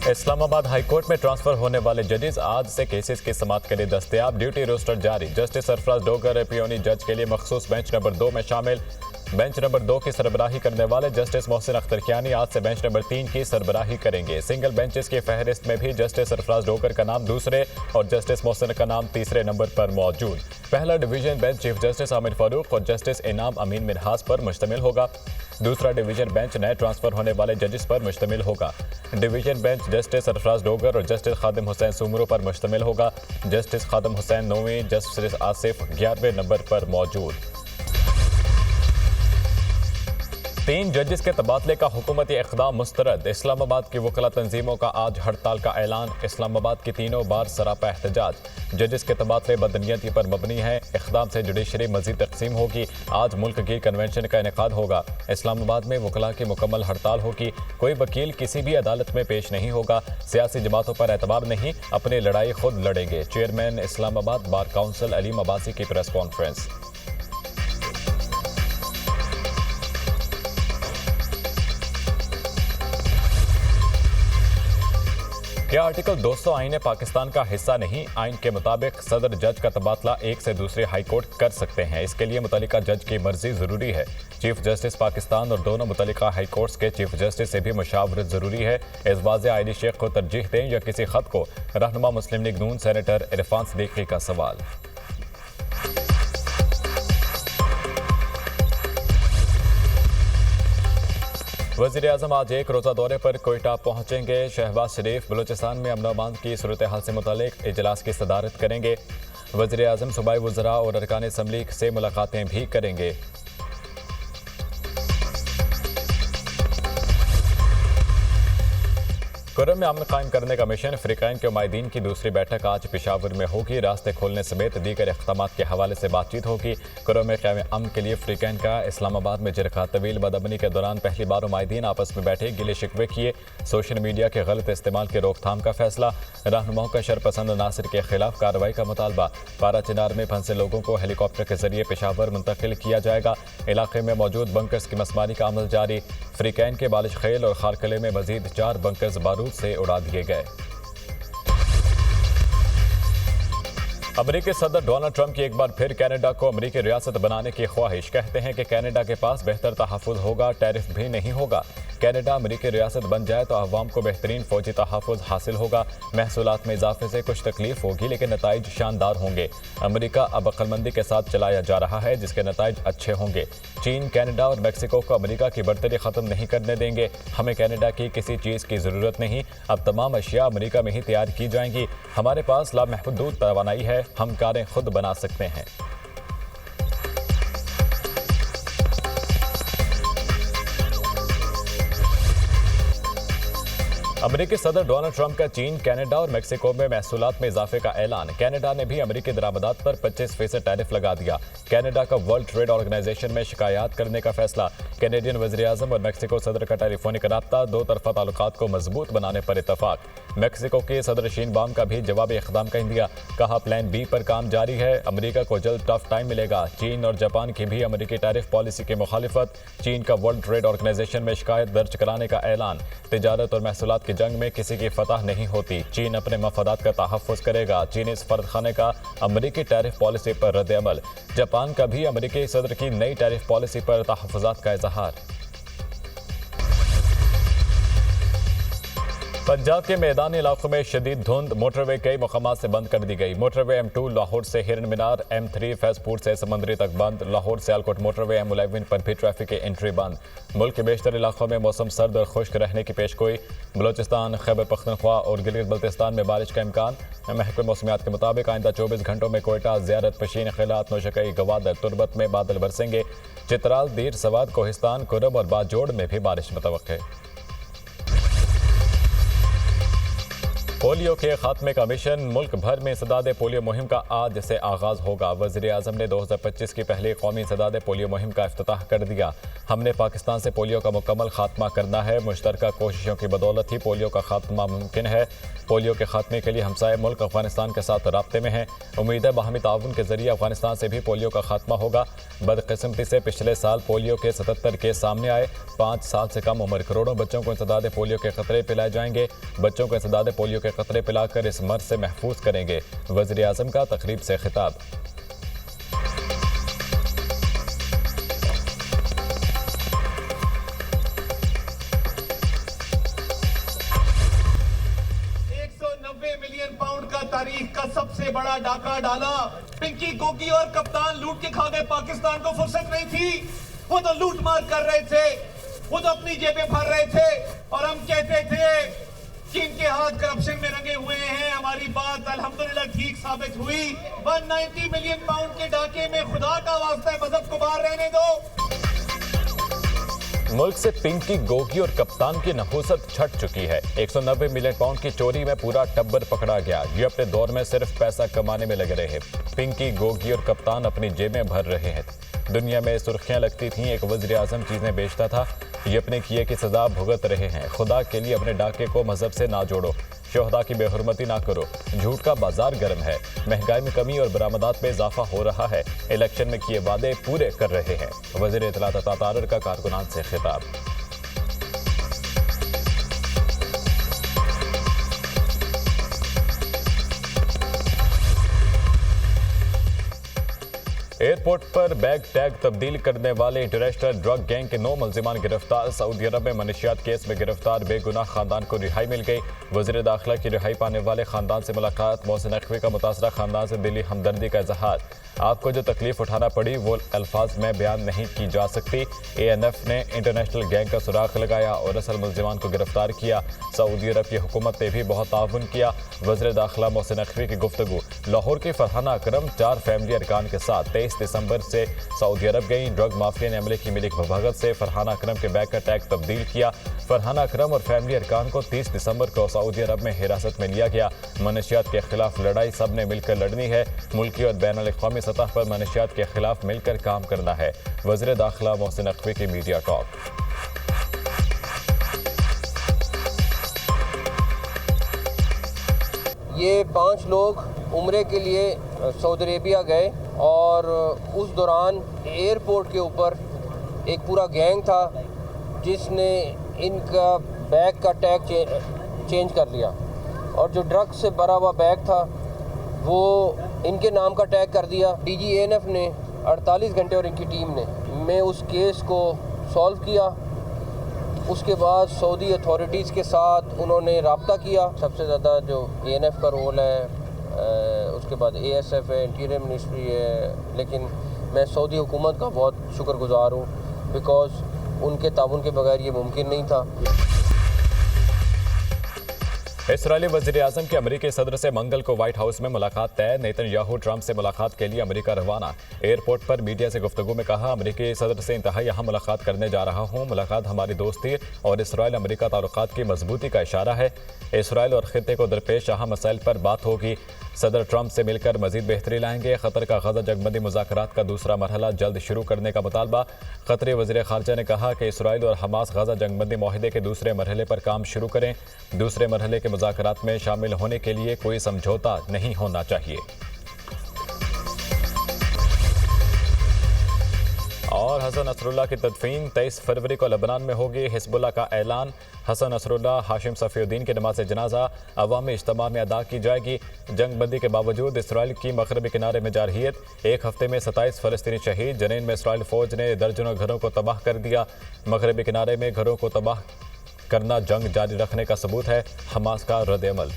Islamabad high court में transfer होने वाले जजेस आज से केसेस की समाअत के लिए दस्तयाब। ड्यूटी रोस्टर जारी। जस्टिस सरफराज डोगर एपीओनी जज के लिए मखसूस बेंच नंबर 2 में शामिल। बेंच नंबर 2 की सरबराही करने वाले जस्टिस मोहसिन अख्तर कियानी आज से बेंच नंबर 3 की सरबराही करेंगे। सिंगल बेंचेस की फहरिस्त में भी जस्टिस सरफराज डोगर का नाम दूसरे और जस्टिस मोहसिन का नाम तीसरे नंबर पर मौजूद। पहला division bench chief justice Aamir Farooq और जस्टिस इनाम अमीन मिनहास पर मुश्तमिल होगा। दूसरा डिवीजन बेंच नए ट्रांसफर होने वाले जजेस पर मुश्तमिल होगा। Division bench justice Sarfaraz Dogar और जस्टिस खादिम हुसैन सुमरो पर मुश्तमिल होगा। जस्टिस खादिम हुसैन 9वीं, जस्टिस आसिफ 11वें नंबर पर मौजूद। 3 जजेस के तबादले का हुकूमती इक़दाम मुस्तरद। इस्लामाबाद की वकला तंजीमों का आज हड़ताल का ऐलान। इस्लामाबाद की तीनों बार सरापा एहतजाज। जजेस के तबादले बदनीयती पर मबनी है। इक़दाम से जुडिशरी मजीद तकसीम होगी। आज मुल्क की कन्वेंशन का इनेकाद होगा। इस्लामाबाद में वकला की मुकम्मल हड़ताल होगी। कोई वकील किसी भी अदालत में पेश नहीं होगा। सियासी जमातों पर एतबार नहीं, अपनी लड़ाई खुद लड़ेंगे। Chairman Islamabad bar council Aleem Abbasi की प्रेस कॉन्फ्रेंस। क्या आर्टिकल 200 आईन पाकिस्तान का हिस्सा नहीं? आइन के मुताबिक सदर जज का तबादला एक से दूसरे हाई कोर्ट कर सकते हैं। इसके लिए मुतल्लिका जज की मर्जी जरूरी है। चीफ जस्टिस पाकिस्तान और दोनों मुतल्लिका हाई कोर्ट्स के चीफ जस्टिस से भी मुशावरत जरूरी है। इस वाज़े आईनी शेख को तरजीह दें या किसी खत को? रहनुमा मुस्लिम लीग नून सेनेटर इरफान सिद्दीकी का सवाल। वज़ीर-ए-आज़म आज एक रोज़ा दौरे पर कोयटा पहुंचेंगे। शहबाज शरीफ बलूचिस्तान में अमन अमान की सूरत हाल से मुतालिक इजलास की सदारत करेंगे। वज़ीर-ए-आज़म सूबाई वज़रा और अरकान असम्बली से मुलाकातें भी करेंगे। कुर्रम में अमन कायम करने का मिशन अफ्रीकाइन के उमायदीन की दूसरी बैठक आज पेशावर में होगी। रास्ते खोलने समेत दीगर इक़दामात के हवाले से बातचीत होगी। कुर्रम में क़याम अमन के लिए अफ्रीकाइन का इस्लामाबाद में जिरगा तवील बदअमनी के दौरान पहली बार उमायदीन आपस में बैठे, गिले शिकवे किए। सोशल मीडिया के गलत इस्तेमाल की रोकथाम का फैसला। रहनुमाओं का शरपसंद नासिर के खिलाफ कार्रवाई का मुतालबा। पारा चिनार में फंसे लोगों को हेलीकॉप्टर के जरिए पेशावर मुंतकिल किया जाएगा। इलाके में मौजूद बंकर्स की मसमारी का अमल जारी। अफ्रीकाइन के बालिश खेल और खारकले में मजीद 4 बंकर्स बारूद से उड़ा दिए गए। अमेरिकी सदर डोनाल्ड ट्रंप की एक बार फिर कनाडा को अमेरिकी रियासत बनाने की ख्वाहिश। कहते हैं कि कनाडा के पास बेहतर तहफ़्फ़ुज़ होगा, टैरिफ भी नहीं होगा। कनाडा अमेरिकी रियासत बन जाए तो अवाम को बेहतरीन फौजी तहफ़्फ़ुज़ हासिल होगा। महसूलात में इजाफे से कुछ तकलीफ होगी लेकिन नताइज शानदार होंगे। अमेरिका अब अक्लमंदी के साथ चलाया जा रहा है जिसके नताइज अच्छे होंगे। चीन, कनाडा और मैक्सिको को अमेरिका की बढ़तरी ख़त्म नहीं करने देंगे। हमें कनाडा की किसी चीज़ की ज़रूरत नहीं। अब तमाम अशिया अमेरिका में ही तैयार की जाएंगी। हमारे पास लामहदूद तवानाई है, हम कारें खुद बना सकते हैं। अमेरिकी सदर डोनाल्ड ट्रंप का चीन, कनाडा और मैक्सिको में महसूलात में इजाफे का ऐलान। कनाडा ने भी अमेरिकी दरामदात पर 25% टैरिफ लगा दिया। कनाडा का वर्ल्ड ट्रेड ऑर्गेनाइजेशन में शिकायत करने का फैसला। कैनेडियन वज़ीर-ए-आज़म और मैक्सिको सदर का टेलीफोनिक रब्ता, दो तरफा ताल्लुकात को मजबूत बनाने पर इतफाक। मैक्सिको के सदर शीनबाम का भी जवाबी इक़दाम का इंदिया। कहा प्लान बी पर काम जारी है। अमेरिका को जल्द टफ टाइम मिलेगा। चीन और जापान की भी अमेरिकी टैरिफ पॉलिसी की मुखालिफत। चीन का वर्ल्ड ट्रेड ऑर्गेनाइजेशन में शिकायत दर्ज कराने का ऐलान। तिजारत और महसूलात की जंग में किसी की फतह नहीं होती। चीन अपने मफादात का तहफ़्फ़ुज़ करेगा। चीन इस फर्द खाने का अमेरिकी टैरिफ पॉलिसी पर रद्द-ए-अमल। जापान का भी अमेरिकी सदर की नई टैरिफ पॉलिसी पर तहफ़्फ़ुज़ात का इज़हार। पंजाब के मैदानी इलाकों में शदीद धुंध। मोटरवे कई मकामात से बंद कर दी गई। मोटरवे M2 लाहौर से हिरन मीनार, M3 फैजपुर से समंदरी तक बंद। लाहौर सियालकोट मोटरवे M11 पर भी ट्रैफिक की एंट्री बंद। मुल्क के बेशतर इलाकों में मौसम सर्द और खुश्क रहने की पेशगोई। बलोचिस्तान, खैबर पख्तनख्वा और गिलगित बल्तिस्तान में बारिश का इम्कान। महकमे मौसमियात के मुताबिक आइंदा 24 घंटों में कोयटा, ज़ियारत, पशीन, खिलात, नौशकई, गवादर, तुरबत में बादल बरसेंगे। चित्राल, दीर, सवाद, कोहिस्तान, कुरब और बाजोड़ में भी बारिश मुतवक्के। पोलियो के खात्मे का मिशन, मुल्क भर में इंसदाद पोलियो मुहिम का आज से आगाज होगा। वज़ीर आज़म ने 2025 की पहली कौमी इंसदाद पोलियो मुहिम का इफ्तिताह कर दिया। हमने पाकिस्तान से पोलियो का मुकम्मल खात्मा करना है। मुश्तरका कोशिशों की बदौलत ही पोलियो का खात्मा मुमकिन है। पोलियो के खात्मे के लिए हमसाये मुल्क अफगानिस्तान के साथ राब्ते में हैं। उम्मीद है बाहमी ताउन के जरिए अफगानिस्तान से भी पोलियो का खात्मा होगा। बदकिस्मती से पिछले साल पोलियो के 77 केस सामने आए। 5 साल से कम उम्र करोड़ों बच्चों को इंसदाद पोलियो के खतरे पिलाए जाएंगे। बच्चों को इंसदाद पोलियो के खतरे पिलाकर इस मर्ज से महफूज करेंगे। वज़ीर आज़म का तकरीब से खिताब। मिलियन पाउंड का तारीख का सबसे बड़ा डाका डाला। पिंकी गोगी और कप्तान लूट के खा गए। पाकिस्तान को फुर्सत नहीं थी। वो तो लूट मार कर रहे थे, वो तो अपनी जेबें भर रहे थे और हम कहते थे कि इनके हाथ करप्शन में रंगे हुए हैं। हमारी बात अल्हम्दुलिल्लाह ठीक साबित हुई। 190 मिलियन पाउंड के डाके में खुदा का वास्ता है, मजहब को बाहर रहने दो। मुल्क से पिंकी गोगी और कप्तान की नहुसत छट चुकी है। 190 मिलियन पाउंड की चोरी में पूरा टब्बर पकड़ा गया। ये अपने दौर में सिर्फ पैसा कमाने में लगे रहे। पिंकी गोगी और कप्तान अपनी जेबें भर रहे हैं। दुनिया में सुर्खियां लगती थीं, एक वज़ीर आज़म चीजें बेचता था। ये अपने किए की सजा भुगत रहे हैं। खुदा के लिए अपने डाके को मजहब से ना जोड़ो। शोहदा की बेहुरमती ना करो। झूठ का बाजार गर्म है। महंगाई में कमी और बरामदात में इजाफा हो रहा है। इलेक्शन में किए वादे पूरे कर रहे हैं। वज़ीर इत्तलात अता तारर का कारकुनान से खिताब। एयरपोर्ट पर बैग टैग तब्दील करने वाले इंटरनेशनल ड्रग गैंग के 9 मुल्जिमान गिरफ्तार। सऊदी अरब में मनशियात केस में गिरफ्तार बेगुनाह खानदान को रिहाई मिल गई। वज़ीर दाखिला की रिहाई पाने वाले खानदान से मुलाकात। मोहसिन नकवी का मुतासरा खानदान से दिली हमदर्दी का इजहार। आपको जो तकलीफ उठाना पड़ी वो अल्फाज में बयान नहीं की जा सकती। ANF ने इंटरनेशनल गैंग का सुराख लगाया और असल मुल्जिमान को गिरफ्तार किया। सऊदी अरब की हुकूमत ने भी बहुत ताउन किया। वज़ीर दाखिला मोहसिन नकवी की गुफ्तगू। लाहौर की फरहाना अकरम 4 फैमिली अरकान के साथ 23 दिसंबर से सऊदी अरब गई। ड्रग माफिया ने अमले की मिलिक भगत से फरहाना अकरम के बैग का टैग तब्दील किया। फरहाना अकरम और फैमिली अरकान को 30 दिसंबर को सऊदी अरब में हिरासत में लिया गया। मनशियात के खिलाफ लड़ाई सब ने मिलकर लड़नी है। मुल्की और बैनुल-अक़वामी सतह पर मनशियात के खिलाफ मिलकर काम करना है। वज़ीर दाखिला मोहसिन नकवी की मीडिया टॉक। ये 5 लोग उम्रे के लिए सऊदी अरेबिया गए और उस दौरान एयरपोर्ट के ऊपर एक पूरा गैंग था जिसने इनका बैग का टैग चेंज कर लिया और जो ड्रग्स से भरा हुआ बैग था वो इनके नाम का टैग कर दिया। DG ANF ने 48 घंटे और इनकी टीम ने उस केस को सॉल्व किया। उसके बाद सऊदी अथॉरिटीज़ के साथ उन्होंने रब्ता किया। सबसे ज़्यादा जो ANF का रोल है, उसके बाद ASF है, इंटीरियर मिनिस्ट्री है, लेकिन मैं सऊदी हुकूमत का बहुत शुक्रगुज़ार हूँ बिकॉज़ उनके ताउन के बगैर ये मुमकिन नहीं था। इस्राएली वज़ीर आज़म की अमेरिकी सदर से मंगल को व्हाइट हाउस में मुलाकात तय। नेतन्याहू ट्रंप से मुलाकात के लिए अमेरिका रवाना। एयरपोर्ट पर मीडिया से गुफ्तगू में कहा, अमेरिकी सदर से इंतहाई अहम मुलाकात करने जा रहा हूँ। मुलाकात हमारी दोस्ती और इसराइल अमेरिका ताल्लुकात की मजबूती का इशारा है। इसराइल और खित्ते को दरपेश अहम मसाइल पर बात होगी। सदर ट्रंप से मिलकर मजीद बेहतरी लाएंगे। खतर का गजा जंगबंदी मुज़ाकरात का दूसरा मरहला जल्द शुरू करने का मुतालबा। क़तरी वज़ीर ख़ारजा ने कहा कि इसराइल और हमास गजा जंगबंदी माहिदे के दूसरे मरहले पर काम शुरू करें। दूसरे मरहले के मुज़ाकरात में शामिल होने के लिए कोई समझौता नहीं होना चाहिए। और हसन नसरुल्लाह की तदफीन 23 फरवरी को लबनान में होगी। हिज़्बुल्लाह का ऐलान। हसन नसरुल्लाह, हाशिम सफ़ीउद्दीन की नमाज जनाजा अवामी इज्तिमा में अदा की जाएगी। जंगबंदी के बावजूद इसराइल की मगरबी किनारे में जारहियत। एक हफ्ते में 27 फ़लस्तीनी शहीद। जनीन में इसराइल फ़ौज ने दर्जनों घरों को तबाह कर दिया। मगरबी किनारे में घरों को तबाह करना जंग जारी रखने का सबूत है। हमास का रद्द-ए-अमल।